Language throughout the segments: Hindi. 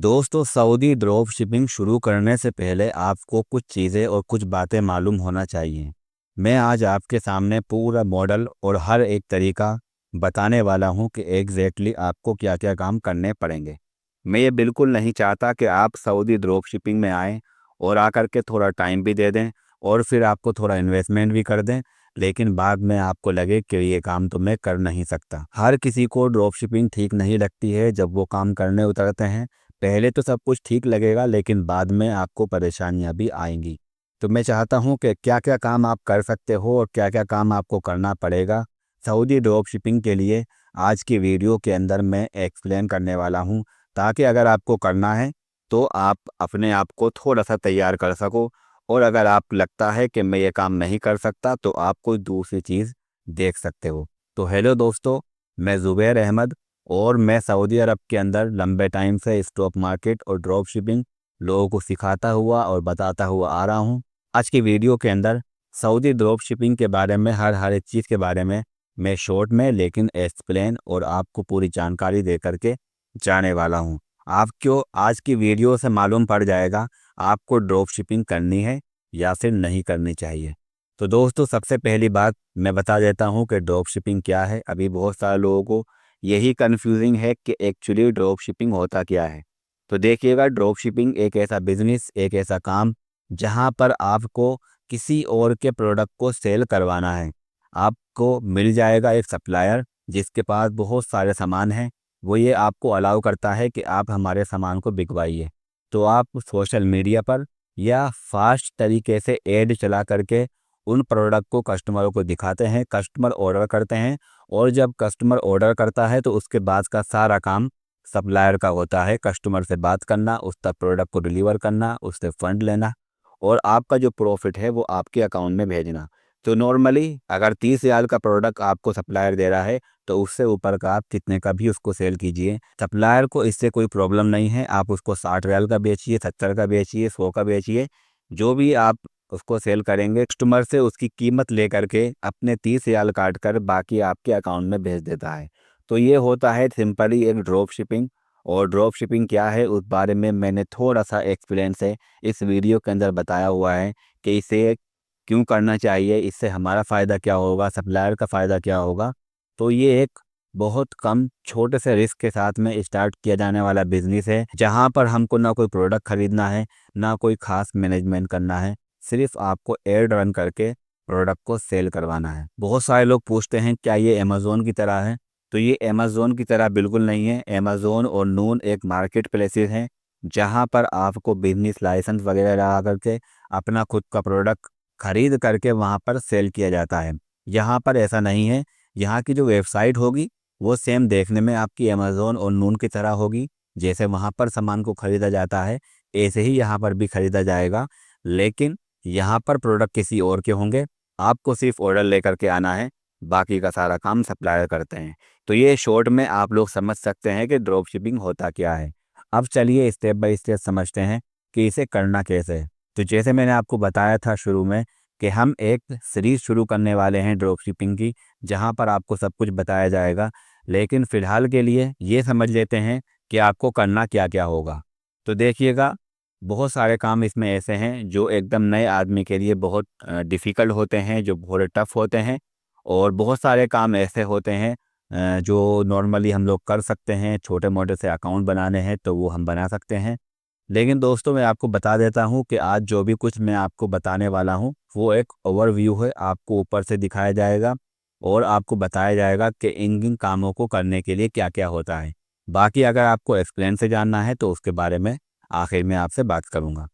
दोस्तों, सऊदी ड्रॉप शिपिंग शुरू करने से पहले आपको कुछ चीज़ें और कुछ बातें मालूम होना चाहिए। मैं आज आपके सामने पूरा मॉडल और हर एक तरीका बताने वाला हूं कि एग्जैक्टली आपको क्या क्या काम करने पड़ेंगे। मैं ये बिल्कुल नहीं चाहता कि आप सऊदी ड्रॉप शिपिंग में आएँ और आकर के थोड़ा टाइम भी दे दें और फिर आपको थोड़ा इन्वेस्टमेंट भी कर दें, लेकिन बाद में आपको लगे कि ये काम तो मैं कर नहीं सकता। हर किसी को ड्रॉप शिपिंग ठीक नहीं लगती है। जब वो काम करने उतरते हैं, पहले तो सब कुछ ठीक लगेगा, लेकिन बाद में आपको परेशानियां भी आएंगी। तो मैं चाहता हूं कि क्या क्या काम आप कर सकते हो और क्या क्या काम आपको करना पड़ेगा सऊदी ड्रॉप शिपिंग के लिए, आज की वीडियो के अंदर मैं एक्सप्लेन करने वाला हूं, ताकि अगर आपको करना है तो आप अपने आप को थोड़ा सा तैयार कर सको। और अगर आप लगता है कि मैं ये काम नहीं कर सकता तो आप कोई दूसरी चीज़ देख सकते हो। तो हेलो दोस्तों, मैं ज़ुबैर अहमद और मैं सऊदी अरब के अंदर लंबे टाइम से स्टॉक मार्केट और ड्रॉप शिपिंग लोगों को सिखाता हुआ और बताता हुआ आ रहा हूं। आज की वीडियो के अंदर सऊदी ड्रॉप शिपिंग के बारे में हर एक चीज़ के बारे में मैं शॉर्ट में लेकिन एक्सप्लेन और आपको पूरी जानकारी दे करके जाने वाला हूं। आपको आज की वीडियो से मालूम पड़ जाएगा आपको ड्रॉप शिपिंग करनी है या फिर नहीं करनी चाहिए। तो दोस्तों, सबसे पहली बात मैं बता देता हूं कि ड्रॉप शिपिंग क्या है। अभी बहुत सारे लोगों को यही कंफ्यूजिंग है कि एक्चुअली ड्रॉप शिपिंग होता क्या है। तो देखिएगा, ड्रॉप शिपिंग एक ऐसा बिजनेस, एक ऐसा काम जहां पर आपको किसी और के प्रोडक्ट को सेल करवाना है। आपको मिल जाएगा एक सप्लायर जिसके पास बहुत सारे सामान हैं। वो ये आपको अलाउ करता है कि आप हमारे सामान को बिकवाइए। तो आप सोशल मीडिया पर या फास्ट तरीके से ऐड चला करके उन प्रोडक्ट को कस्टमरों को दिखाते हैं, कस्टमर ऑर्डर करते हैं। और जब कस्टमर ऑर्डर करता है तो उसके बाद का सारा काम सप्लायर का होता है। कस्टमर से बात करना, उस तक प्रोडक्ट को डिलीवर करना, उससे फंड लेना और आपका जो प्रॉफिट है वो आपके अकाउंट में भेजना। तो नॉर्मली अगर 30,000 का प्रोडक्ट आपको सप्लायर दे रहा है तो उससे ऊपर का आप कितने का भी उसको सेल कीजिए, सप्लायर को इससे कोई प्रॉब्लम नहीं है। आप उसको 60 रियाल का बेचिए, 70 का बेचिए, 100 का बेचिए, जो भी आप उसको सेल करेंगे, कस्टमर से उसकी कीमत लेकर के अपने 30,000 काट कर बाकी आपके अकाउंट में भेज देता है। तो ये होता है सिंपली एक ड्रॉप शिपिंग। और ड्रॉप शिपिंग क्या है उस बारे में मैंने थोड़ा सा एक्सपीरियंस है इस वीडियो के अंदर बताया हुआ है कि इसे क्यों करना चाहिए, इससे हमारा फ़ायदा क्या होगा, सप्लायर का फ़ायदा क्या होगा। तो ये एक बहुत कम छोटे से रिस्क के साथ में स्टार्ट किया जाने वाला बिजनेस है, जहाँ पर हमको ना कोई प्रोडक्ट खरीदना है, ना कोई खास मैनेजमेंट करना है। सिर्फ आपको एड रन करके प्रोडक्ट को सेल करवाना है। बहुत सारे लोग पूछते हैं क्या ये अमेज़ोन की तरह है। तो ये अमेज़ोन की तरह बिल्कुल नहीं है। अमेज़ोन और नून एक मार्केट प्लेसेस हैं जहाँ पर आपको बिजनेस लाइसेंस वगैरह लगा करके अपना खुद का प्रोडक्ट खरीद करके वहाँ पर सेल किया जाता है। यहाँ पर ऐसा नहीं है। यहाँ की जो वेबसाइट होगी वो सेम देखने में आपकी अमेज़ोन और नून की तरह होगी। जैसे वहाँ पर सामान को खरीदा जाता है ऐसे ही यहाँ पर भी खरीदा जाएगा, लेकिन यहाँ पर प्रोडक्ट किसी और के होंगे। आपको सिर्फ ऑर्डर लेकर के आना है, बाकी का सारा काम सप्लायर करते हैं। तो ये शॉर्ट में आप लोग समझ सकते हैं कि ड्रॉप शिपिंग होता क्या है। अब चलिए स्टेप बाय स्टेप समझते हैं कि इसे करना कैसे है। तो जैसे मैंने आपको बताया था शुरू में कि हम एक सीरीज शुरू करने वाले हैं ड्रॉप शिपिंग की, जहां पर आपको सब कुछ बताया जाएगा। लेकिन फ़िलहाल के लिए ये समझ लेते हैं कि आपको करना क्या क्या होगा। तो देखिएगा, बहुत सारे काम इसमें ऐसे हैं जो एकदम नए आदमी के लिए बहुत डिफ़िकल्ट होते हैं, जो बहुत टफ होते हैं। और बहुत सारे काम ऐसे होते हैं जो नॉर्मली हम लोग कर सकते हैं। छोटे मोटे से अकाउंट बनाने हैं तो वो हम बना सकते हैं। लेकिन दोस्तों, मैं आपको बता देता हूं कि आज जो भी कुछ मैं आपको बताने वाला हूं वो एक ओवरव्यू है, आपको ऊपर से दिखाया जाएगा और आपको बताया जाएगा कि इन इन कामों को करने के लिए क्या क्या होता है। बाकी अगर आपको एक्सप्लेन से जानना है तो उसके बारे में आखिर में आपसे बात करूंगा।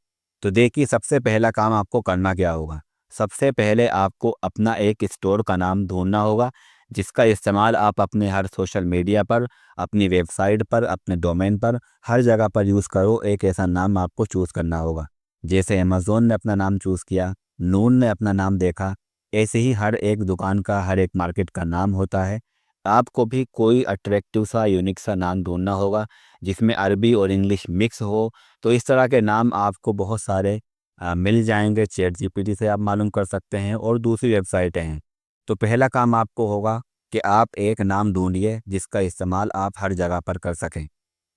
तो देखिए, सबसे पहला काम आपको करना क्या होगा। सबसे पहले आपको अपना एक स्टोर का नाम ढूंढना होगा जिसका इस्तेमाल आप अपने हर सोशल मीडिया पर, अपनी वेबसाइट पर, अपने डोमेन पर, हर जगह पर यूज़ करो। एक ऐसा नाम आपको चूज़ करना होगा। जैसे अमेज़ोन ने अपना नाम चूज़ किया, नून ने अपना नाम देखा, ऐसे ही हर एक दुकान का, हर एक मार्केट का नाम होता है। आपको भी कोई अट्रैक्टिव सा, यूनिक सा नाम ढूंढना होगा जिसमें अरबी और इंग्लिश मिक्स हो। तो इस तरह के नाम आपको बहुत सारे मिल जाएंगे। चैट जीपीटी से आप मालूम कर सकते हैं और दूसरी वेबसाइटें हैं। तो पहला काम आपको होगा कि आप एक नाम ढूंढिए जिसका इस्तेमाल आप हर जगह पर कर सकें।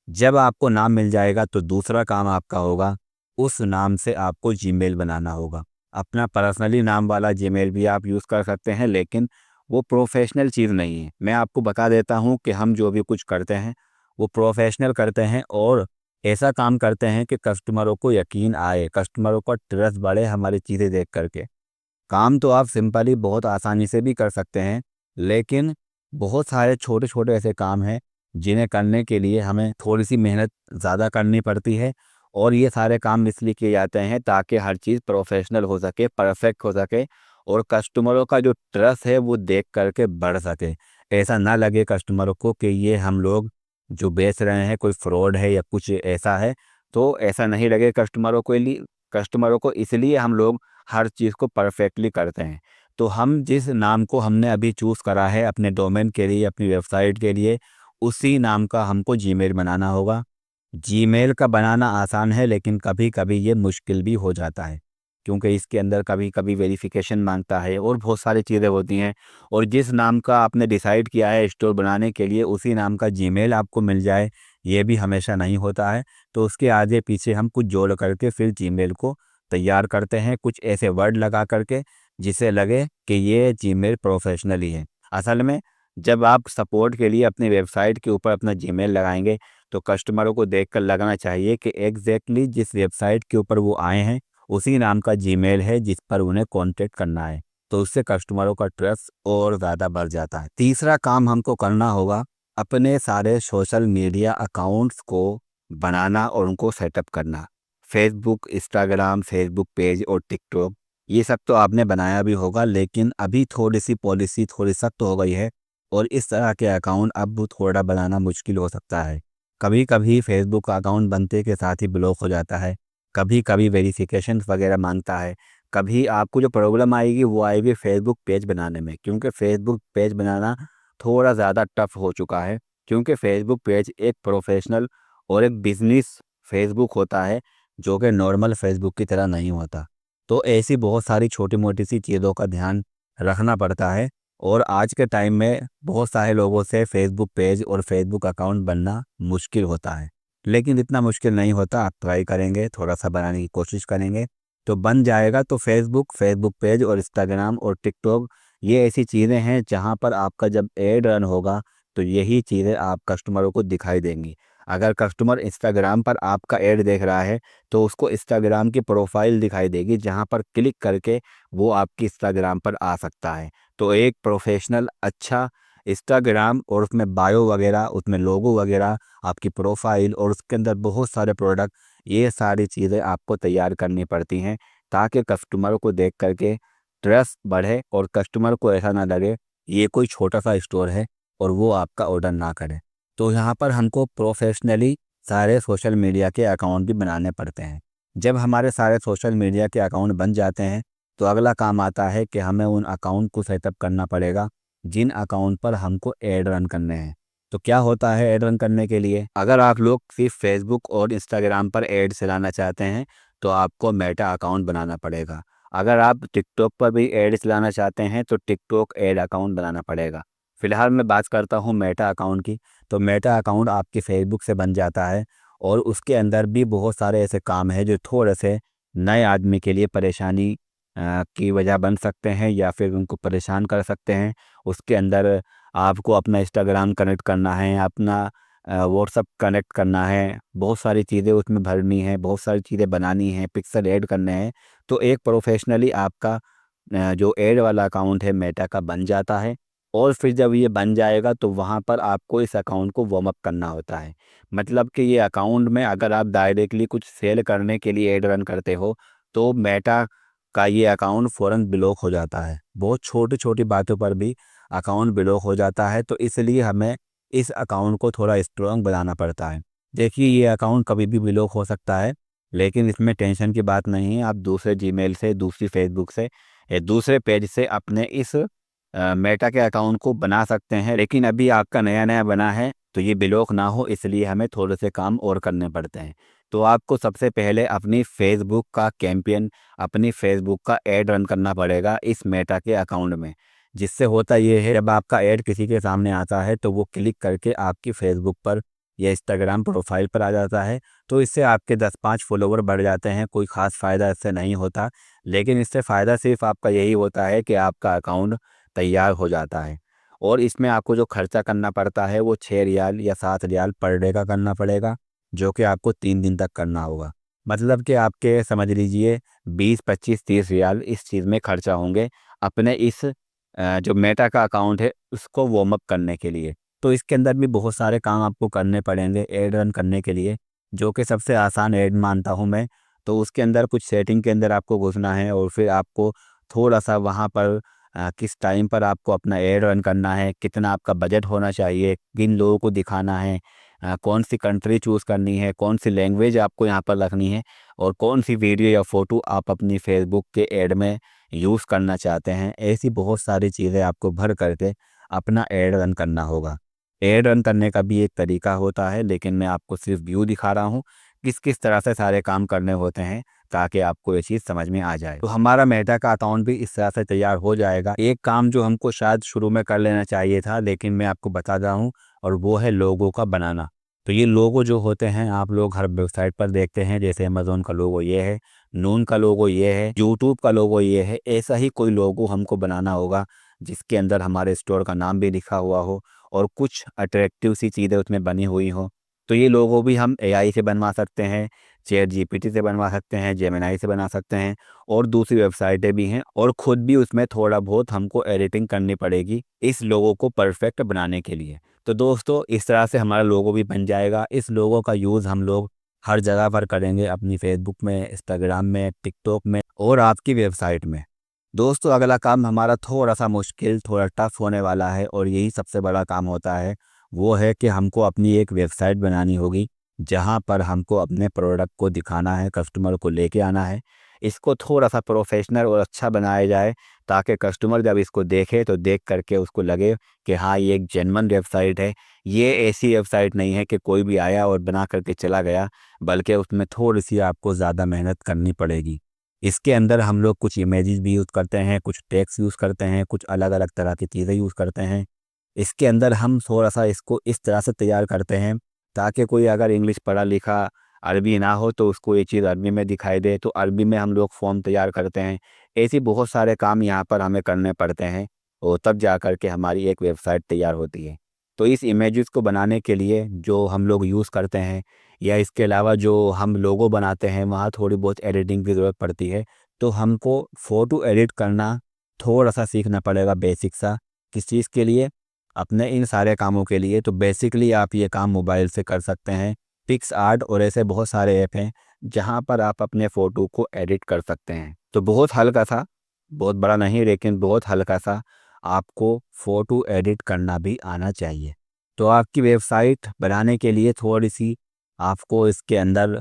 जब आपको नाम मिल जाएगा तो दूसरा काम आपका होगा, उस नाम से आपको जीमेल बनाना होगा। अपना पर्सनली नाम वाला जीमेल भी आप यूज़ कर सकते हैं, लेकिन वो प्रोफेशनल चीज़ नहीं है। मैं आपको बता देता हूँ कि हम जो भी कुछ करते हैं वो प्रोफेशनल करते हैं और ऐसा काम करते हैं कि कस्टमरों को यकीन आए, कस्टमरों का ट्रस्ट बढ़े हमारी चीज़ें देख करके। काम तो आप सिंपली बहुत आसानी से भी कर सकते हैं, लेकिन बहुत सारे छोटे-छोटे ऐसे काम हैं, जिन्हें करने के लिए हमें थोड़ी-सी मेहनत ज़्यादा करनी पड़ती है और ये सारे काम इसलिए किए जाते हैं ताकि हर चीज़ प्रोफ़ेशनल हो सके, परफ़ेक्ट हो सके और कस्टमरों का जो ट्रस्ट है वो देख कर के बढ़ सके। ऐसा ना लगे कस्टमरों को कि ये हम लोग जो बेच रहे हैं कोई फ्रॉड है या कुछ ऐसा है, तो ऐसा नहीं लगे कस्टमरों को इसलिए हम लोग हर चीज़ को परफेक्टली करते हैं। तो हम जिस नाम को हमने अभी चूज़ करा है अपने डोमेन के लिए, अपनी वेबसाइट के लिए, उसी नाम का हमको जीमेल बनाना होगा। जीमेल का बनाना आसान है, लेकिन कभी-कभी ये मुश्किल भी हो जाता है, क्योंकि इसके अंदर कभी-कभी वेरिफ़िकेशन माँगता है और बहुत सारी चीज़ें होती हैं और जिस नाम का आपने डिसाइड किया है स्टोर बनाने के लिए, उसी नाम का जीमेल आपको मिल जाए, ये भी हमेशा नहीं होता है। तो उसके आगे-पीछे हम कुछ जोड़ करके फिर जीमेल को तैयार करते हैं, कुछ ऐसे वर्ड लगा करके जिससे लगे कि ये जीमेल प्रोफेशनल ही है। असल में जब आप सपोर्ट के लिए अपनी वेबसाइट के ऊपर अपना जीमेल लगाएँगे, तो कस्टमरों को देखकर लगना चाहिए कि एग्ज़ैक्टली जिस वेबसाइट के ऊपर वो आए हैं, उसी नाम का जीमेल है जिस पर उन्हें कॉन्टैक्ट करना है। तो उससे कस्टमरों का ट्रस्ट और ज़्यादा बढ़ जाता है। तीसरा काम हमको करना होगा, अपने सारे सोशल मीडिया अकाउंट्स को बनाना और उनको सेटअप करना। फेसबुक, इंस्टाग्राम, फेसबुक पेज और टिकटॉक, ये सब तो आपने बनाया भी होगा, लेकिन अभी थोड़ी-सी पॉलिसी थोड़ी सख्त हो गई है और इस तरह के अकाउंट अब थोड़ा बनाना मुश्किल हो सकता है। कभी-कभी फेसबुक का अकाउंट बनते के साथ ही ब्लॉक हो जाता है, कभी-कभी वेरिफ़िकेशंस वगैरह माँगता है, कभी आपको जो प्रॉब्लम आएगी वो आएगी फेसबुक पेज बनाने में, क्योंकि फेसबुक पेज बनाना थोड़ा ज़्यादा टफ़ हो चुका है, क्योंकि फेसबुक पेज एक प्रोफ़ेशनल और एक बिज़नेस फेसबुक होता है, जो कि नॉर्मल फेसबुक की तरह नहीं होता। तो ऐसी बहुत सारी छोटी-मोटी सी चीज़ों का ध्यान रखना पड़ता है और आज के टाइम में बहुत सारे लोगों से फेसबुक पेज और फेसबुक अकाउंट बनना मुश्किल होता है। लेकिन इतना मुश्किल नहीं होता, आप ट्राई करेंगे, थोड़ा-सा बनाने की कोशिश करेंगे, तो बन जाएगा। तो फेसबुक पेज और इंस्टाग्राम और टिकटॉक, ये ऐसी चीज़ें हैं जहाँ पर आपका जब ऐड रन होगा, तो यही चीज़ें आप कस्टमरों को दिखाई देंगी। अगर कस्टमर इंस्टाग्राम पर आपका ऐड देख रहा है, तो उसको इंस्टाग्राम की प्रोफ़ाइल दिखाई देगी, जहाँ पर क्लिक करके वो आपकी इंस्टाग्राम पर आ सकता है। तो एक प्रोफ़ेशनल अच्छा इंस्टाग्राम और उसमें बायो वगैरह, उसमें लोगो वगैरह, आपकी प्रोफ़ाइल और उसके अंदर बहुत सारे प्रोडक्ट, ये सारी चीज़ें आपको तैयार करनी पड़ती हैं, ताकि कस्टमर को देख कर के ट्रस्ट बढ़े और कस्टमर को ऐसा ना लगे ये कोई छोटा-सा स्टोर है और वो आपका ऑर्डर ना करे। तो यहाँ पर हमको प्रोफ़ेशनली सारे सोशल मीडिया के अकाउंट भी बनाने पड़ते हैं। जब हमारे सारे सोशल मीडिया के अकाउंट बन जाते हैं, तो अगला काम आता है कि हमें उन अकाउंट को सेटअप करना पड़ेगा, जिन अकाउंट पर हमको ऐड रन करने हैं। तो क्या होता है ऐड रन करने के लिए? अगर आप लोग सिर्फ फेसबुक और इंस्टाग्राम पर ऐड चलाना चाहते हैं, तो आपको मेटा अकाउंट बनाना पड़ेगा। अगर आप टिकटॉक पर भी ऐड चलाना चाहते हैं, तो टिकटॉक ऐड अकाउंट बनाना पड़ेगा। फिलहाल मैं बात करता हूँ मेटा अकाउंट की। तो मेटा अकाउंट आपके फेसबुक से बन जाता है और उसके अंदर भी बहुत सारे ऐसे काम हैं जो थोड़े से नए आदमी के लिए परेशानी की वजह बन सकते हैं या फिर उनको परेशान कर सकते हैं। उसके अंदर आपको अपना इंस्टाग्राम कनेक्ट करना है, अपना व्हाट्सअप कनेक्ट करना है, बहुत सारी चीज़ें उसमें भरनी है, बहुत सारी चीज़ें बनानी हैं, पिक्सल ऐड करने हैं। तो एक प्रोफेशनली आपका जो ऐड वाला अकाउंट है मेटा का बन जाता है और फिर जब ये बन जाएगा तो वहाँ पर आपको इस अकाउंट को वार्म अप करना होता है। मतलब कि ये अकाउंट में अगर आप डायरेक्टली कुछ सेल करने के लिए ऐड रन करते हो, तो मेटा का ये अकाउंट फ़ौरन ब्लॉक हो जाता है। बहुत छोटी-छोटी बातों पर भी अकाउंट ब्लॉक हो जाता है, तो इसलिए हमें इस अकाउंट को थोड़ा स्ट्रॉन्ग बनाना पड़ता है। देखिए, ये अकाउंट कभी भी ब्लॉक हो सकता है, लेकिन इसमें टेंशन की बात नहीं है। आप दूसरे जीमेल से, दूसरी फेसबुक से या दूसरे पेज से अपने इस मेटा के अकाउंट को बना सकते हैं। लेकिन अभी आपका नया-नया बना है, तो ये ब्लॉक ना हो इसलिए हमें थोड़े से काम और करने पड़ते हैं। तो आपको सबसे पहले अपनी फेसबुक का कैंपेन, अपनी फेसबुक का ऐड रन करना पड़ेगा इस मेटा के अकाउंट में। जिससे होता ये है, जब आपका ऐड किसी के सामने आता है तो वो क्लिक करके आपकी फेसबुक पर या इंस्टाग्राम प्रोफाइल पर आ जाता है। तो इससे आपके 10-5 फॉलोवर बढ़ जाते हैं, कोई ख़ास फ़ायदा इससे नहीं होता। लेकिन इससे फ़ायदा सिर्फ़ आपका यही होता है कि आपका अकाउंट तैयार हो जाता है। और इसमें आपको जो खर्चा करना पड़ता है वो 6 रियाल या 7 रियाल पर डे का करना पड़ेगा, जो कि आपको 3 दिन तक करना होगा। मतलब कि आपके समझ लीजिए 20, 25, 30 रियाल इस चीज़ में खर्चा होंगे अपने इस जो मेटा का अकाउंट है उसको वार्म अप करने के लिए। तो इसके अंदर भी बहुत सारे काम आपको करने पड़ेंगे ऐड रन करने के लिए, जो कि सबसे आसान ऐड मानता हूँ मैं। तो उसके अंदर कुछ सेटिंग के अंदर आपको घुसना है और फिर आपको थोड़ा-सा वहाँ पर किस टाइम पर आपको अपना ऐड रन करना है, कितना आपका बजट होना चाहिए, किन लोगों को दिखाना है, कौन सी कंट्री चूज़ करनी है, कौन सी लैंग्वेज आपको यहाँ पर रखनी है और कौन सी वीडियो या फ़ोटो आप अपनी फ़ेसबुक के ऐड में यूज़ करना चाहते हैं। ऐसी बहुत सारी चीज़ें आपको भर करके अपना ऐड रन करना होगा। ऐड रन करने का भी एक तरीका होता है, लेकिन मैं आपको सिर्फ़ व्यू दिखा रहा हूँ, किस-किस तरह से सारे काम करने होते हैं, ताकि आपको ये चीज़ समझ में आ जाए। तो हमारा मेटा का अकाउंट भी इस तरह से तैयार हो जाएगा। एक काम जो हमको शायद शुरू में कर लेना चाहिए था, लेकिन मैं आपको बता रहा हूँ, और वो है लोगो का बनाना। तो ये लोगो जो होते हैं आप लोग हर वेबसाइट पर देखते हैं, जैसे अमेज़न का लोगो ये है, नून का लोगो ये है, यूट्यूब का लोगो ये है। ऐसा ही कोई लोगो हमको बनाना होगा जिसके अंदर हमारे स्टोर का नाम भी लिखा हुआ हो और कुछ अट्रैक्टिव सी चीज़ें उसमें बनी हुई हों। तो ये लोगो भी हम एआई से बनवा सकते हैं, चैट जीपीटी से बनवा सकते हैं, जेमिनी से बना सकते हैं और दूसरी वेबसाइटें भी हैं, और ख़ुद भी उसमें थोड़ा बहुत हमको एडिटिंग करनी पड़ेगी इस लोगो को परफेक्ट बनाने के लिए। तो दोस्तों इस तरह से हमारा लोगो भी बन जाएगा। इस लोगो का यूज़ हम लोग हर जगह पर करेंगे, अपनी फेसबुक में, इंस्टाग्राम में, टिकटॉक में और आपकी वेबसाइट में। दोस्तों अगला काम हमारा थोड़ा-सा मुश्किल, थोड़ा टफ होने वाला है और यही सबसे बड़ा काम होता है। वो है कि हमको अपनी एक वेबसाइट बनानी होगी, जहाँ पर हमको अपने प्रोडक्ट को दिखाना है, कस्टमर को लेके आना है। इसको थोड़ा-सा प्रोफेशनल और अच्छा बनाया जाए, ताकि कस्टमर जब इसको देखे तो देख कर के उसको लगे कि हाँ, ये एक जेन्युइन वेबसाइट है। ये ऐसी वेबसाइट नहीं है कि कोई भी आया और बना कर के चला गया, बल्कि उसमें थोड़ी-सी आपको ज़्यादा मेहनत करनी पड़ेगी। इसके अंदर हम लोग कुछ इमेजेस भी यूज़ करते हैं, कुछ टेक्स्ट यूज़ करते हैं, कुछ अलग-अलग तरह की चीज़ें यूज़ करते हैं। इसके अंदर हम थोड़ा-सा इसको इस तरह से तैयार करते हैं, ताकि कोई अगर इंग्लिश पढ़ा लिखा अरबी ना हो तो उसको ये चीज़ अरबी में दिखाई दे, तो अरबी में हम लोग फॉर्म तैयार करते हैं। ऐसे बहुत सारे काम यहाँ पर हमें करने पड़ते हैं और तब जा कर के हमारी एक वेबसाइट तैयार होती है। तो इस इमेजेस को बनाने के लिए जो हम लोग यूज़ करते हैं, या इसके अलावा जो हम लोगो बनाते हैं, वहाँ थोड़ी बहुत एडिटिंग की ज़रूरत पड़ती है। तो हमको फ़ोटो एडिट करना थोड़ा-सा सीखना पड़ेगा, बेसिक सा। किस चीज़ के लिए? अपने इन सारे कामों के लिए। तो बेसिकली आप ये काम मोबाइल से कर सकते हैं। पिक्सआर्ट और ऐसे बहुत सारे ऐप हैं, जहाँ पर आप अपने फ़ोटो को एडिट कर सकते हैं। तो बहुत हल्का सा, बहुत बड़ा नहीं, लेकिन बहुत हल्का सा आपको फ़ोटो एडिट करना भी आना चाहिए। तो आपकी वेबसाइट बनाने के लिए थोड़ी-सी आपको इसके अंदर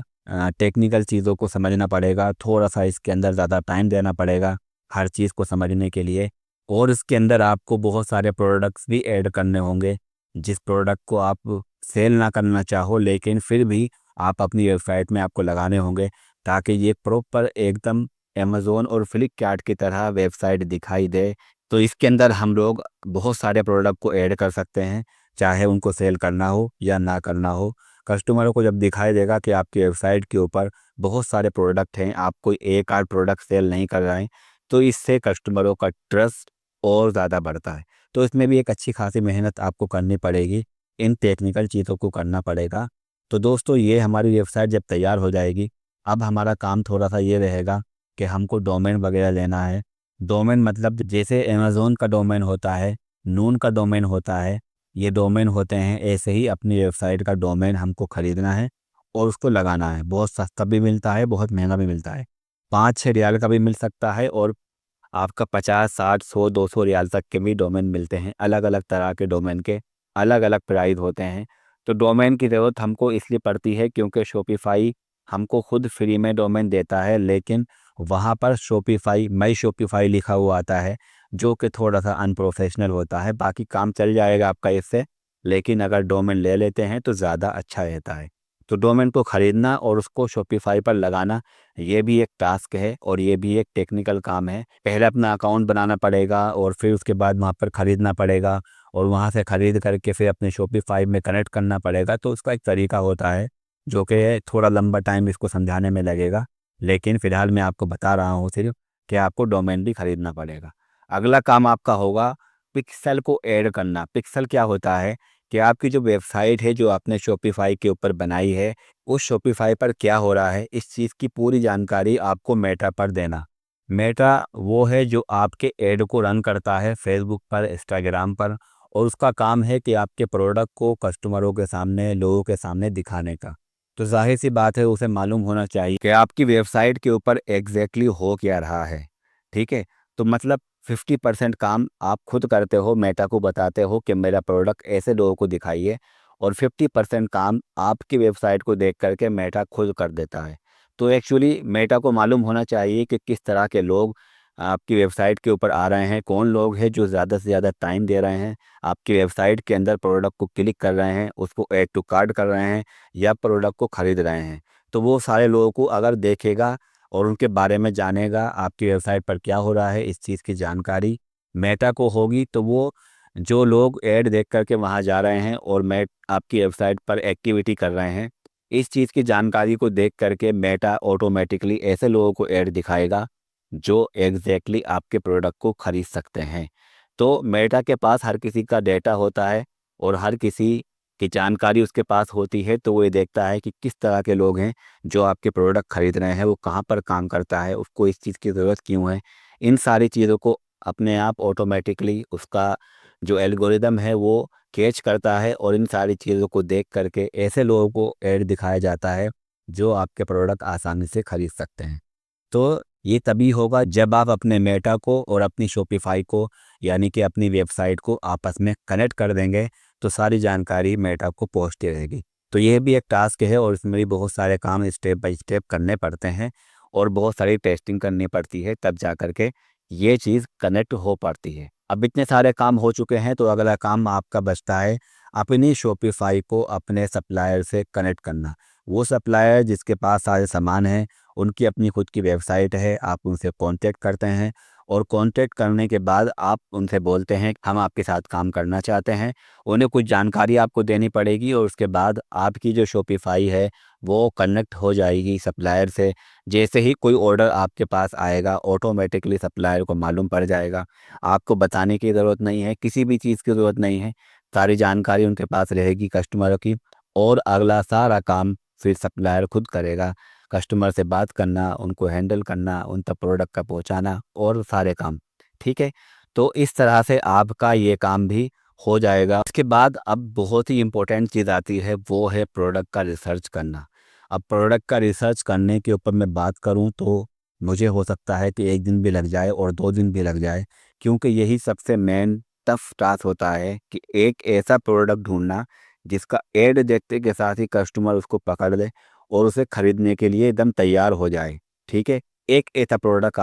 टेक्निकल चीज़ों को समझना पड़ेगा, थोड़ा-सा इसके अंदर ज़्यादा टाइम देना पड़ेगा हर चीज़ को समझने के लिए। और इसके अंदर आपको बहुत सारे प्रोडक्ट्स भी ऐड करने होंगे, जिस प्रोडक्ट को आप सेल ना करना चाहो, लेकिन फिर भी आप अपनी वेबसाइट में आपको लगाने होंगे, ताकि ये प्रॉपर एकदम अमेज़न और फ्लिपकार्ट की तरह वेबसाइट दिखाई दे। तो इसके अंदर हम लोग बहुत सारे प्रोडक्ट को ऐड कर सकते हैं, चाहे उनको सेल करना हो या ना करना हो। कस्टमरों को जब दिखाई देगा कि आपकी वेबसाइट के ऊपर बहुत सारे प्रोडक्ट हैं, आप कोई एक आध प्रोडक्ट सेल नहीं कर रहे हैं, तो इससे कस्टमरों का ट्रस्ट और ज़्यादा बढ़ता है। तो इसमें भी एक अच्छी खासी मेहनत आपको करनी पड़ेगी, इन टेक्निकल चीज़ों को करना पड़ेगा। तो दोस्तों ये हमारी वेबसाइट जब तैयार हो जाएगी, अब हमारा काम थोड़ा-सा ये रहेगा कि हमको डोमेन वगैरह लेना है। डोमेन मतलब जैसे अमेज़न का डोमेन होता है, नून का डोमेन होता है, ये डोमेन होते हैं, ऐसे ही अपनी वेबसाइट का डोमेन हमको ख़रीदना है और उसको लगाना है। बहुत सस्ता भी मिलता है, बहुत महंगा भी मिलता है। 5-6 रियाल का भी मिल सकता है और आपका 50, 60, 100, 200 रियाल तक के भी डोमेन मिलते हैं। अलग-अलग तरह के डोमेन के अलग-अलग प्राइस होते हैं। तो डोमेन की ज़रूरत हमको इसलिए पड़ती है क्योंकि शॉपिफ़ाई हमको खुद फ्री में डोमेन देता है, लेकिन वहाँ पर शॉपिफ़ाई माई शॉपिफ़ाई लिखा हुआ आता है, जो कि थोड़ा-सा अनप्रोफेशनल होता है। बाकी काम चल जाएगा आपका इससे, लेकिन अगर डोमेन ले लेते हैं तो ज़्यादा अच्छा रहता है। तो डोमेन को ख़रीदना और उसको शॉपिफ़ाई पर लगाना, ये भी एक टास्क है और ये भी एक टेक्निकल काम है। पहले अपना अकाउंट बनाना पड़ेगा और फिर उसके बाद वहाँ पर ख़रीदना पड़ेगा और वहाँ से ख़रीद करके फिर अपने शॉपिफाई में कनेक्ट करना पड़ेगा। तो उसका एक तरीका होता है जो कि थोड़ा लंबा टाइम इसको समझाने में लगेगा, लेकिन फ़िलहाल मैं आपको बता रहा हूँ सिर्फ कि आपको डोमेन भी ख़रीदना पड़ेगा। अगला काम आपका होगा पिक्सेल को ऐड करना। पिक्सेल क्या होता है कि आपकी जो वेबसाइट है जो आपने शॉपिफाई के ऊपर बनाई है, उस शॉपिफाई पर क्या हो रहा है इस चीज़ की पूरी जानकारी आपको मेटा पर देना। मेटा वो है जो आपके ऐड को रन करता है फेसबुक पर, इंस्टाग्राम पर, और उसका काम है कि आपके प्रोडक्ट को कस्टमरों के सामने, लोगों के सामने दिखाने का। तो ज़ाहिर सी बात है उसे मालूम होना चाहिए कि आपकी वेबसाइट के ऊपर एग्जैक्टली हो क्या रहा है। ठीक है, तो मतलब 50% काम आप खुद करते हो, मेटा को बताते हो कि मेरा प्रोडक्ट ऐसे लोगों को दिखाइए, और 50% काम आपकी वेबसाइट को देख करके मेटा खुद कर देता है। तो एक्चुअली मेटा को मालूम होना चाहिए कि किस तरह के लोग आपकी वेबसाइट के ऊपर आ रहे हैं, कौन लोग हैं जो ज़्यादा से ज़्यादा टाइम दे रहे हैं, आपकी वेबसाइट के अंदर प्रोडक्ट को क्लिक कर रहे हैं, उसको ऐड टू कार्ट कर रहे हैं या प्रोडक्ट को ख़रीद रहे हैं। तो वो सारे लोगों को अगर देखेगा और उनके बारे में जानेगा, आपकी वेबसाइट पर क्या हो रहा है इस चीज़ की जानकारी मेटा को होगी, तो वो जो लोग ऐड देख करके वहाँ जा रहे हैं और आपकी वेबसाइट पर एक्टिविटी कर रहे हैं, इस चीज़ की जानकारी को देख करके मेटा ऑटोमेटिकली ऐसे लोगों को ऐड दिखाएगा जो एग्जैक्टली आपके प्रोडक्ट को खरीद सकते हैं। तो मेटा के पास हर किसी का डेटा होता है और हर किसी की जानकारी उसके पास होती है, तो वो ये देखता है कि किस तरह के लोग हैं जो आपके प्रोडक्ट खरीद रहे हैं, वो कहाँ पर काम करता है, उसको इस चीज़ की ज़रूरत क्यों है। इन सारी चीज़ों को अपने आप ऑटोमेटिकली उसका जो एल्गोरिदम है वो कैच करता है, और इन सारी चीज़ों को देख करके ऐसे लोगों को ऐड दिखाया जाता है जो आपके प्रोडक्ट आसानी से खरीद सकते हैं। तो ये तभी होगा जब आप अपने मेटा को और अपनी शॉपिफाई को, यानी कि अपनी वेबसाइट को आपस में कनेक्ट कर देंगे, तो सारी जानकारी मेटा को पहुंचती रहेगी। तो यह भी एक टास्क है और इसमें भी बहुत सारे काम स्टेप बाय स्टेप करने पड़ते हैं और बहुत सारी टेस्टिंग करनी पड़ती है, तब जा कर के ये चीज़ कनेक्ट हो पाती है। अब इतने सारे काम हो चुके हैं, तो अगला काम आपका बचता है अपनी शॉपिफाई को अपने सप्लायर से कनेक्ट करना। वो सप्लायर जिसके पास सारे सामान हैं, उनकी अपनी खुद की वेबसाइट है, आप उनसे कांटेक्ट करते हैं और कांटेक्ट करने के बाद आप उनसे बोलते हैं हम आपके साथ काम करना चाहते हैं। उन्हें कुछ जानकारी आपको देनी पड़ेगी और उसके बाद आपकी जो शॉपिफाई है वो कनेक्ट हो जाएगी सप्लायर से। जैसे ही कोई ऑर्डर आपके पास आएगा, ऑटोमेटिकली सप्लायर को मालूम पड़ जाएगा। आपको बताने की ज़रूरत नहीं है, किसी भी चीज़ की ज़रूरत नहीं है, सारी जानकारी उनके पास रहेगी कस्टमर की, और अगला सारा काम फिर सप्लायर खुद करेगा। कस्टमर से बात करना, उनको हैंडल करना, उन तक प्रोडक्ट का पहुंचाना और सारे काम। ठीक है, तो इस तरह से आपका ये काम भी हो जाएगा। इसके बाद अब बहुत ही इम्पोर्टेंट चीज़ आती है, वो है प्रोडक्ट का रिसर्च करना। अब प्रोडक्ट का रिसर्च करने के ऊपर मैं बात करूं तो मुझे हो सकता है कि 1 दिन भी लग जाए और 2 दिन भी लग जाए, क्योंकि यही सबसे मेन टफ टास्क होता है कि एक ऐसा प्रोडक्ट ढूंढना जिसका ऐड देखते के साथ ही कस्टमर उसको पकड़ ले और उसे खरीदने के लिए एकदम तैयार हो जाए। ठीक है, एक ऐसा प्रोडक्ट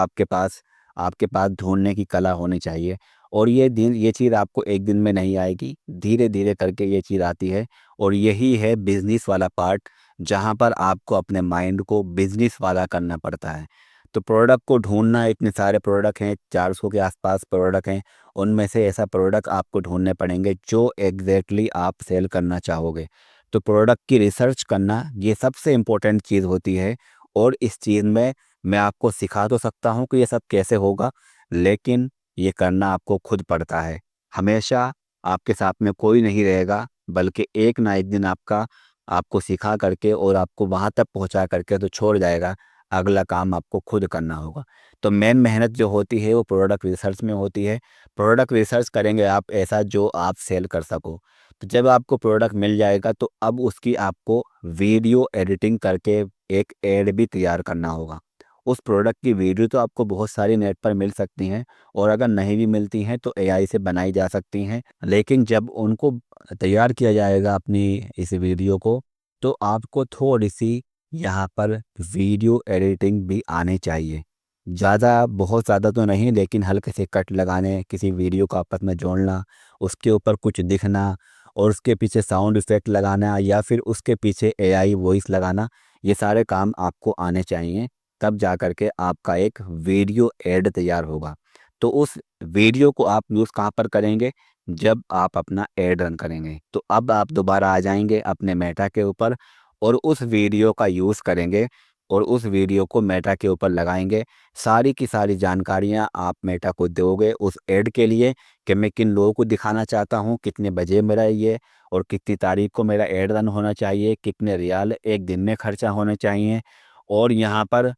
आपके पास ढूंढने की कला होनी चाहिए, और ये चीज़ आपको 1 दिन में नहीं आएगी, धीरे धीरे करके ये चीज़ आती है। और यही है बिजनेस वाला पार्ट, जहाँ पर आपको अपने माइंड को बिजनेस वाला करना पड़ता है। तो प्रोडक्ट को ढूंढना, इतने सारे प्रोडक्ट हैं, 400 के आसपास प्रोडक्ट हैं, उनमें से ऐसा प्रोडक्ट आपको ढूंढने पड़ेंगे जो एग्जैक्टली आप सेल करना चाहोगे। तो प्रोडक्ट की रिसर्च करना ये सबसे इम्पोर्टेंट चीज़ होती है, और इस चीज़ में मैं आपको सिखा तो सकता हूँ कि ये सब कैसे होगा, लेकिन ये करना आपको खुद पड़ता है। हमेशा आपके साथ में कोई नहीं रहेगा, बल्कि एक ना एक दिन आपको सिखा करके और आपको वहाँ तक पहुँचा करके तो छोड़ जाएगा। अगला काम आपको खुद करना होगा। तो मेन मेहनत जो होती है वो प्रोडक्ट रिसर्च में होती है। प्रोडक्ट रिसर्च करेंगे आप ऐसा जो आप सेल कर सको। तो जब आपको प्रोडक्ट मिल जाएगा तो अब उसकी आपको वीडियो एडिटिंग करके एक ऐड भी तैयार करना होगा। उस प्रोडक्ट की वीडियो तो आपको बहुत सारी नेट पर मिल सकती हैं, और अगर नहीं भी मिलती हैं तो एआई से बनाई जा सकती हैं। लेकिन जब उनको तैयार किया जाएगा अपनी इस वीडियो को, तो आपको थोड़ी सी यहाँ पर वीडियो एडिटिंग भी आनी चाहिए। बहुत ज़्यादा तो नहीं, लेकिन हल्के से कट लगाने, किसी वीडियो को आपस में जोड़ना, उसके ऊपर कुछ दिखना और उसके पीछे साउंड इफ़ेक्ट लगाना या फिर उसके पीछे एआई वॉइस लगाना, ये सारे काम आपको आने चाहिए। तब जा कर के आपका एक वीडियो ऐड तैयार होगा। तो उस वीडियो को आप यूज़ कहाँ पर करेंगे? जब आप अपना ऐड रन करेंगे। तो अब आप दोबारा आ जाएंगे अपने मेटा के ऊपर और उस वीडियो का यूज़ करेंगे और उस वीडियो को मेटा के ऊपर लगाएंगे। सारी की सारी जानकारियां आप मेटा को दोगे उस ऐड के लिए कि मैं किन लोगों को दिखाना चाहता हूं, कितने बजे मेरा ये और कितनी तारीख को मेरा ऐड रन होना चाहिए, कितने रियाल एक दिन में खर्चा होने चाहिए और यहाँ पर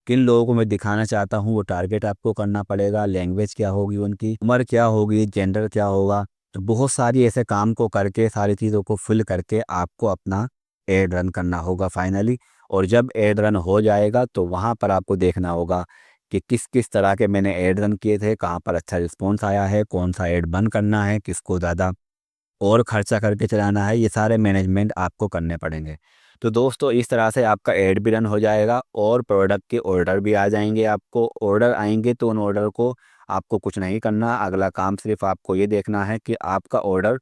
किन लोगों को मैं दिखाना चाहता हूँ वो टारगेट आपको करना पड़ेगा। लैंग्वेज क्या होगी, उनकी उम्र क्या होगी, जेंडर क्या होगा। तो बहुत सारी ऐसे काम को करके सारी चीज़ों को फिल करके आपको अपना एड रन करना होगा फाइनली। और जब एड रन हो जाएगा तो वहाँ पर आपको देखना होगा कि किस किस तरह के मैंने एड रन किए थे, कहाँ पर अच्छा रिस्पॉन्स आया है, कौन सा एड बंद करना है, किसको ज़्यादा और खर्चा करके चलाना है। ये सारे मैनेजमेंट आपको करने पड़ेंगे। तो दोस्तों इस तरह से आपका ऐड भी रन हो जाएगा और प्रोडक्ट के ऑर्डर भी आ जाएंगे। आपको ऑर्डर आएंगे तो उन ऑर्डर को आपको कुछ नहीं करना। अगला काम सिर्फ आपको ये देखना है कि आपका ऑर्डर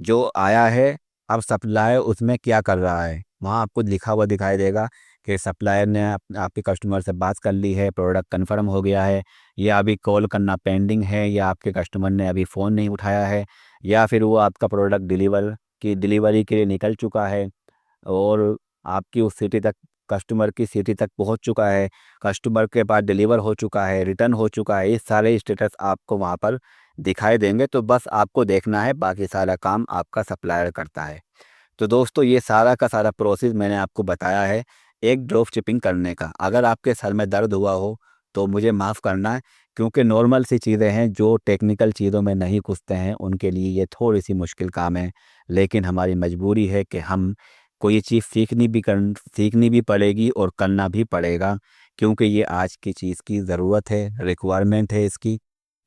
जो आया है अब सप्लायर उसमें क्या कर रहा है। वहाँ आपको लिखा हुआ दिखाई देगा कि सप्लायर ने आपके कस्टमर से बात कर ली है, प्रोडक्ट कन्फर्म हो गया है, या अभी कॉल करना पेंडिंग है, या आपके कस्टमर ने अभी फ़ोन नहीं उठाया है, या फिर वो आपका प्रोडक्ट डिलीवरी के लिए निकल चुका है और आपकी उस सिटी तक कस्टमर की सिटी तक पहुंच चुका है, कस्टमर के पास डिलीवर हो चुका है, रिटर्न हो चुका है। ये सारे स्टेटस आपको वहां पर दिखाई देंगे। तो बस आपको देखना है, बाकी सारा काम आपका सप्लायर करता है। तो दोस्तों ये सारा का सारा प्रोसेस मैंने आपको बताया है एक ड्रॉप शिपिंग करने का। अगर आपके सर में दर्द हुआ हो तो मुझे माफ़ करना है, क्योंकि नॉर्मल सी चीज़ें हैं, जो टेक्निकल चीज़ों में नहीं घुसते हैं उनके लिए ये थोड़ी सी मुश्किल काम है। लेकिन हमारी मजबूरी है कि हम कोई चीज़ सीखनी भी पड़ेगी और करना भी पड़ेगा, क्योंकि ये आज की चीज़ की ज़रूरत है, रिक्वायरमेंट है इसकी।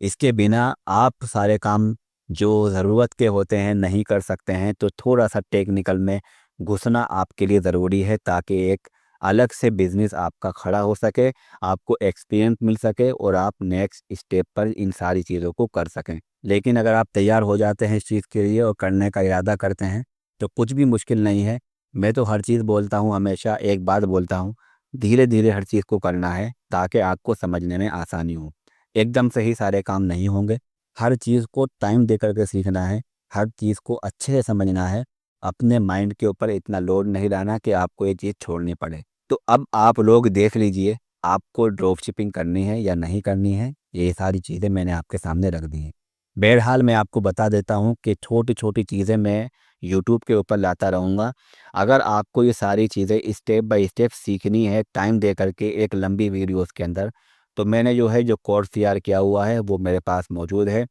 इसके बिना आप सारे काम जो ज़रूरत के होते हैं नहीं कर सकते हैं। तो थोड़ा सा टेक्निकल में घुसना आपके लिए ज़रूरी है, ताकि एक अलग से बिज़नेस आपका खड़ा हो सके, आपको एक्सपीरियंस मिल सके और आप नेक्स्ट स्टेप पर इन सारी चीज़ों को कर सकें। लेकिन अगर आप तैयार हो जाते हैं इस चीज़ के लिए और करने का इरादा करते हैं तो कुछ भी मुश्किल नहीं है। मैं तो हर चीज़ बोलता हूँ, हमेशा एक बात बोलता हूँ, धीरे धीरे हर चीज़ को करना है ताकि आपको समझने में आसानी हो। एकदम से ही सारे काम नहीं होंगे। हर चीज़ को टाइम दे करके सीखना है, हर चीज़ को अच्छे से समझना है। अपने माइंड के ऊपर इतना लोड नहीं लाना कि आपको ये चीज़ छोड़नी पड़े। तो अब आप लोग देख लीजिए, आपको ड्रॉप शिपिंग करनी है या नहीं करनी है। ये सारी चीज़ें मैंने आपके सामने रख दी हैं। बहरहाल मैं आपको बता देता हूँ कि छोटी छोटी चीज़ें मैं यूट्यूब के ऊपर लाता रहूँगा। अगर आपको ये सारी चीज़ें स्टेप बाय स्टेप सीखनी है टाइम दे करके एक लंबी वीडियोस के अंदर, तो मैंने जो कोर्स तैयार किया हुआ है वो मेरे पास मौजूद है।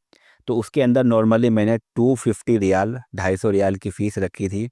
तो उसके अंदर नॉर्मली मैंने 250 रियाल 250 रियाल की फ़ीस रखी थी,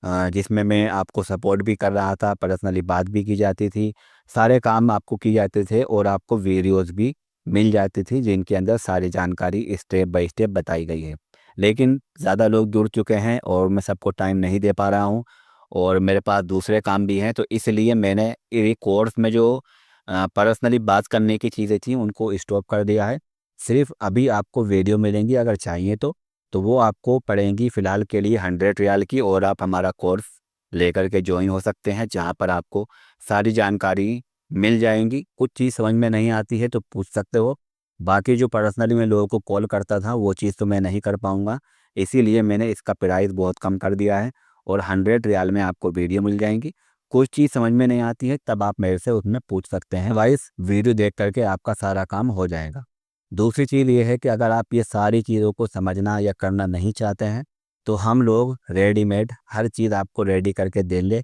जिसमें मैं आपको सपोर्ट भी कर रहा था, पर्सनली बात भी की जाती थी, सारे काम आपको किए जाते थे और आपको वीडियोस भी मिल जाती थी जिनके अंदर सारी जानकारी स्टेप बाय स्टेप बताई गई है। लेकिन ज़्यादा लोग जुड़ चुके हैं और मैं सबको टाइम नहीं दे पा रहा हूँ और मेरे पास दूसरे काम भी हैं, तो इसलिए मैंने ये कोर्स में जो पर्सनली बात करने की चीज़ें थी उनको स्टॉप कर दिया है। सिर्फ अभी आपको वीडियो मिलेंगी अगर चाहिए तो वो आपको पड़ेंगी फ़िलहाल के लिए 100 रियाल की, और आप हमारा कोर्स लेकर के ज्वाइन हो सकते हैं, जहाँ पर आपको सारी जानकारी मिल जाएंगी। कुछ चीज़ समझ में नहीं आती है तो पूछ सकते हो। बाकी जो पर्सनली मैं लोगों को कॉल करता था वो चीज़ तो मैं नहीं कर पाऊँगा, इसीलिए मैंने इसका प्राइस बहुत कम कर दिया है और 100 रियाल में आपको वीडियो मिल जाएंगी। कुछ चीज़ समझ में नहीं आती है तब आप मेरे से उसमें पूछ सकते हैं, वाइस वीडियो देख करके आपका सारा काम हो जाएगा। दूसरी चीज़ ये है कि अगर आप ये सारी चीज़ों को समझना या करना नहीं चाहते हैं तो हम लोग रेडीमेड हर चीज़ आपको रेडी करके देंगे।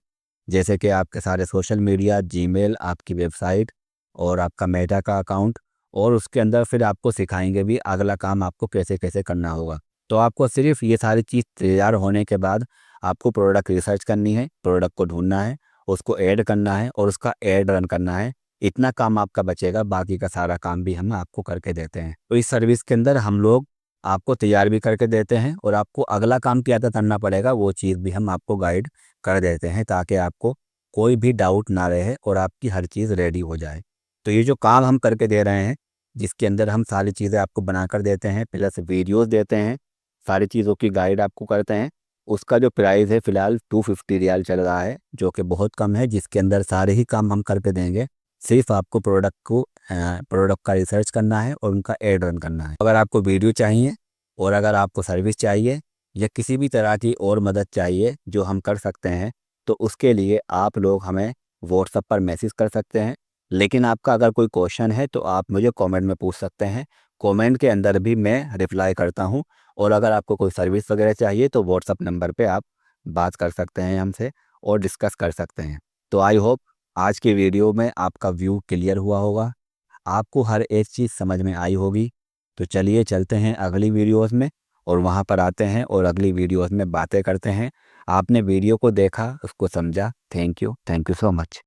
जैसे कि आपके सारे सोशल मीडिया, जीमेल, आपकी वेबसाइट और आपका मेटा का अकाउंट, और उसके अंदर फिर आपको सिखाएंगे भी अगला काम आपको कैसे कैसे करना होगा। तो आपको सिर्फ ये सारी चीज़ तैयार होने के बाद आपको प्रोडक्ट रिसर्च करनी है, प्रोडक्ट को ढूंढना है, उसको ऐड करना है और उसका ऐड रन करना है। इतना काम आपका बचेगा, बाकी का सारा काम भी हम आपको करके देते हैं। तो इस सर्विस के अंदर हम लोग आपको तैयार भी करके देते हैं और आपको अगला काम क्या अदा करना पड़ेगा वो चीज़ भी हम आपको गाइड कर देते हैं, ताकि आपको कोई भी डाउट ना रहे और आपकी हर चीज़ रेडी हो जाए। तो ये जो काम हम करके दे रहे हैं, जिसके अंदर हम सारी चीज़ें आपको बना कर देते हैं, प्लस वीडियोस देते हैं, सारी चीज़ों की गाइड आपको करते हैं, उसका जो प्राइस है फ़िलहाल 250 रियाल चल रहा है, जो कि बहुत कम है, जिसके अंदर सारे ही काम हम करके देंगे। सिर्फ आपको प्रोडक्ट का रिसर्च करना है और उनका एड रन करना है। अगर आपको वीडियो चाहिए और अगर आपको सर्विस चाहिए या किसी भी तरह की और मदद चाहिए जो हम कर सकते हैं, तो उसके लिए आप लोग हमें व्हाट्सएप पर मैसेज कर सकते हैं। लेकिन आपका अगर कोई क्वेश्चन है तो आप मुझे कमेंट में पूछ सकते हैं। कमेंट के अंदर भी मैं रिप्लाई करता हूँ। और अगर आपको कोई सर्विस वगैरह चाहिए तो व्हाट्सएप नंबर पे आप बात कर सकते हैं हमसे और डिस्कस कर सकते हैं। तो आई होप आज की वीडियो में आपका व्यू क्लियर हुआ होगा, आपको हर एक चीज़ समझ में आई होगी। तो चलिए चलते हैं अगली वीडियोस में और वहाँ पर आते हैं और अगली वीडियोस में बातें करते हैं। आपने वीडियो को देखा, उसको समझा। Thank you so much.